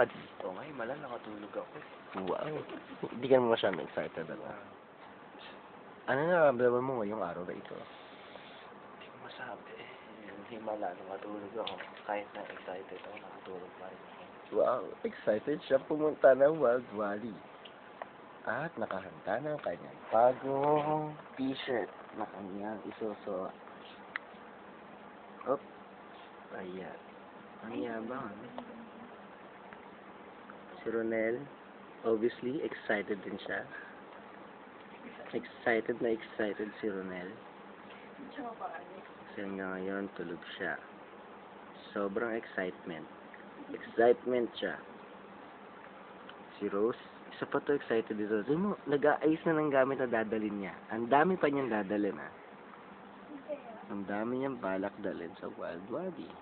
Body. Oo nga, malang nakatulog ako. Wow. Hindi ka naman masyadong excited ano? Ano nararamdaman mo ngayong araw na ito? Hindi ko masabi eh. Himala, nakatulog ako. Kahit na excited ako, nakatulog pa rin ako. Wow, excited siya pumunta ng Wild Valley. At nakahanda ng kanyang bagong t-shirt na kanyang isusuot. Op. Ayan. Ang yabang. Si Ronel, obviously, excited din siya. Excited na excited si Ronel. Kasi hanggang ngayon, tulog siya. Sobrang excitement. Excitement siya. Si Rose, isa pa to excited dito. Tignan mo, nag-aayos na ng gamit na dadalhin niya. Ang dami pa niyang dadalhin, ha? Ang dami niyang balak dalhin sa Wild Wadi.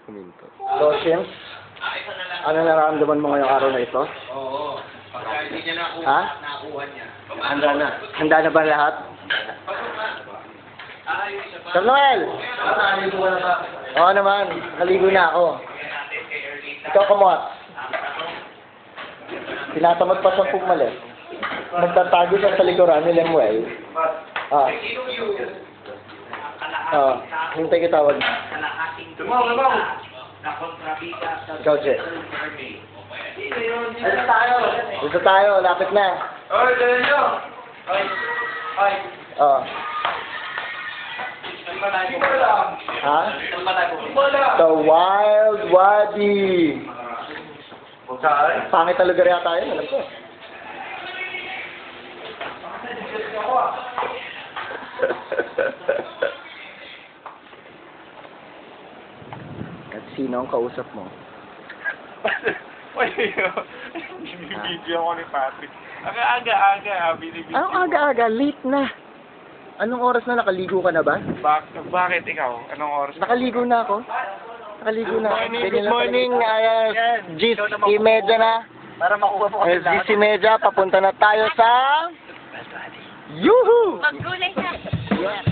Kuminto. So, Sims, ano nararamdaman mo ngayong araw na ito? Oo. Pagka hindi niya nakuha niya. Handa na. Handa na ba lahat? Sir Noel! Oo naman, nakaligo na ako. Ikaw kamot. Tinatamad pa siyang pumalis. Magtatago siya sa likuran ni Lemuel. Hintay kita tawag. Ikaw, Je. Dito tayo, lapit na. Ha? The Wild Wadi. Pangit na lugar yata yun, alam ko. At sino ang kausap mo? Binibidyo ako ni Patrick. Aga-aga, binibidyo. Anong aga-aga? Late na. Anong oras na? Nakaligo ka na ba? Bakit ikaw? Anong oras? Nakaligo na ako. Nakaligo na. Good morning. Gis, imedya na. Para makuha mo kasi Gis, imedya. Papunta na tayo sa... Yuhu! Maggulay ka. Yes.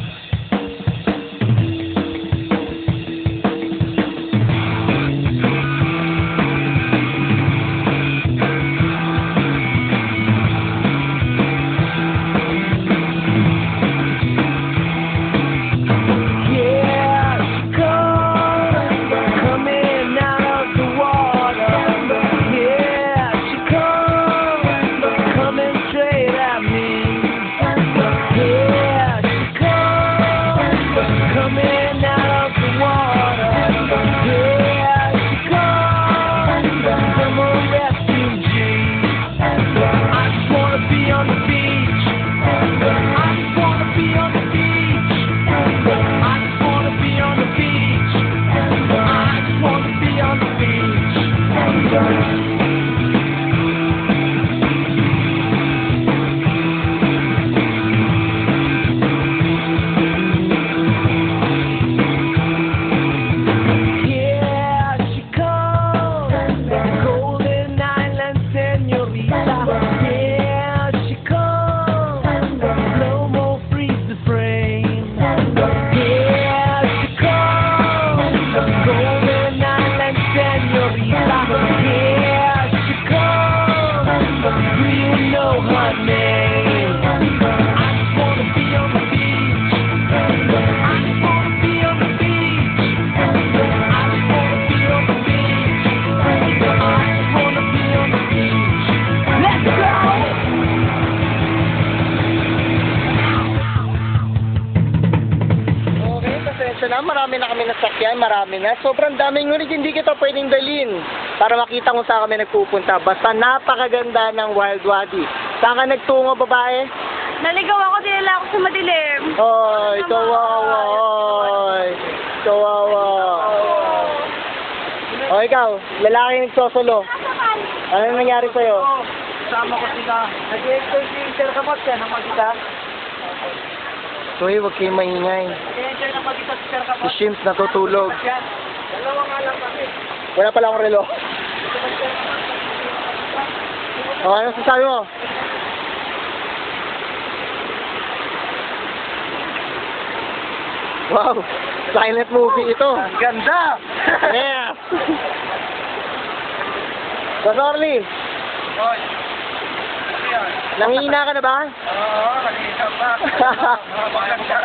Marami na kami nasakyan, marami na. Sobrang daming ngunit hindi kita pwedeng dalhin para makita kung saan kami nagpupunta. Basta napakaganda ng Wild Wadi. Saan ka nagtungo, babae? Naligaw ako, dinala ako sa madilim. Oy, kawawa, oy. Kawawa. O, ikaw, lalaki nagsosolo. Ano nangyari sa'yo? Kasama ko sila. Nag-exercise si Sir Kamot yan, ang mag-isa. Uy, huwag kayong maingay. Nag-exercise ang mag-isa si Sir Kamot. Si Shimps natutulog. Dalawa nga lang kami. Wala pala akong relo. O, ano sasabi mo? Wow! Silent movie ito. Ang ganda! Yes! Boss Orly, Hoy! nangihina ka na ba? Oo, kanina pa. Magandang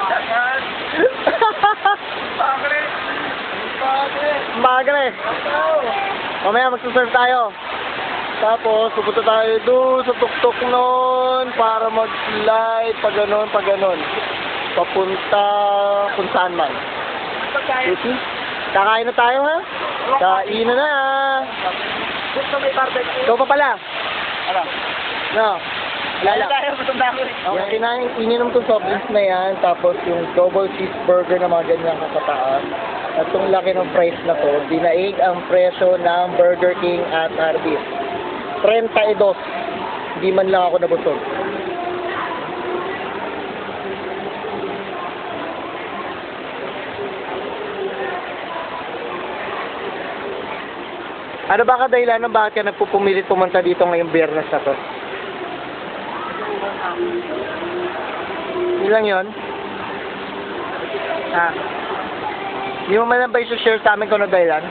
Bakit? Bakit? Bagre. Mamaya magsaserve tayo. Tapos, pupunta tayo doon sa tuktok noon para mag-slide, pa ganon. Papunta kung saan man. Sushi? Kakain na tayo, ha? Kain na. Gusto may barbecue. Ikaw pa pala. Ano? No. Lala. Gutom na ako eh. Yung kinain, ininom kong soft drinks na yan, tapos yung double cheeseburger na mga ganyan kakataas. At itong laki ng price na to, dinaig ang presyo ng Burger King at Arby's. 32. Hindi man lang ako nabusog. Ano ba kadahilan ng bakit ka nagpupumilit pumunta dito ngayong Biyernes na to? Ilang yon? Ah. Hindi mo man lang ba i-share sa amin kung ano dahilan?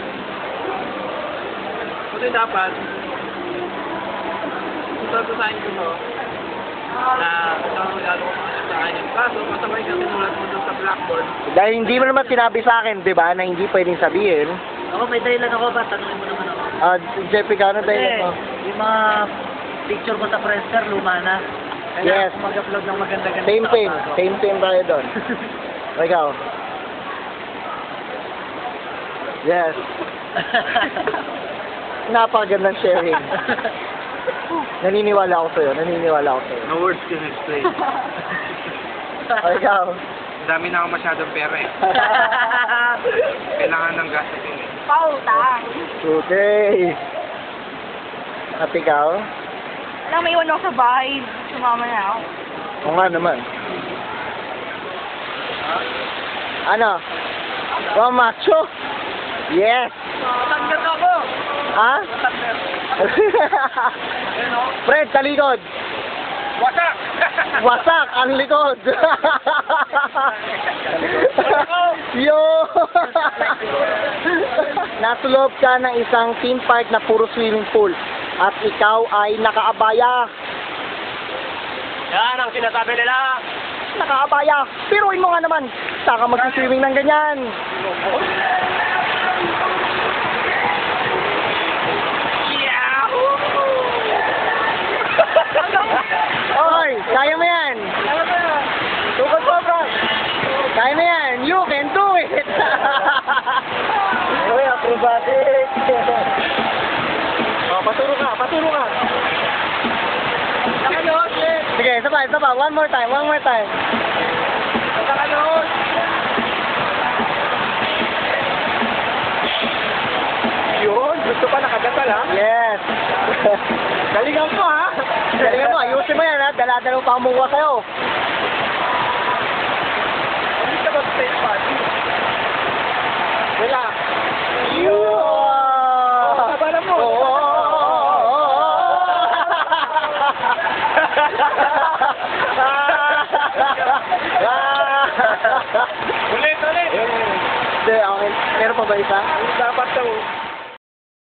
Kasi dapat, sasasahin ko mo, na kasama mo lalo kung ano sa akin. Kaso, masabay ka sinulat mo doon sa blackboard. Dahil hindi mo naman sinabi sa akin, di ba, na hindi pwedeng sabihin. Ako, may dahilan ako ba? Tanungin mo naman ako. Jessica, ano dahilan mo? Yung mga picture ko sa Friendster, luma na. Yes. Kailangan ko mag-upload ng maganda-ganda. Same thing tayo doon. Ikaw. Yes. Napakagandang sharing. Naniniwala ako sa'yo. No words can explain. Ikaw. Ang dami na ako masyadong pera eh. Kailangan ng gastusin eh. Pautang. Okay. At ikaw? Alam, may iwan ako sa bahay. Sumama na ako. O nga naman. Ano? Wow, macho? Yes! Tanggal ako! Ha? Fred, talikod! Wasak! Wasak ang likod! Yo! Nasa loob ka ng isang theme park na puro swimming pool at ikaw ay nakaabaya. Yan ang sinasabi nila! Nakaabaya! Piruin mo nga naman! Saka mag-swimming ng ganyan! Oy! Kaya mo yan! Tukod po, bro! Kaya mo yan! You can do it! Uy, acrobatic! Oh, paturo ka! Sige, isa pa. One more time. Yun, gusto pa nakadasal ha? Yes! Galingan mo ha? Galingan mo, ayusin mo yan ha. Dala-dala mo pa kumuha sa'yo. Hindi ka mag-space party. Relax. Kabalan mo. Ulit! Hindi, okay. Meron pa ba isa? Dapat daw.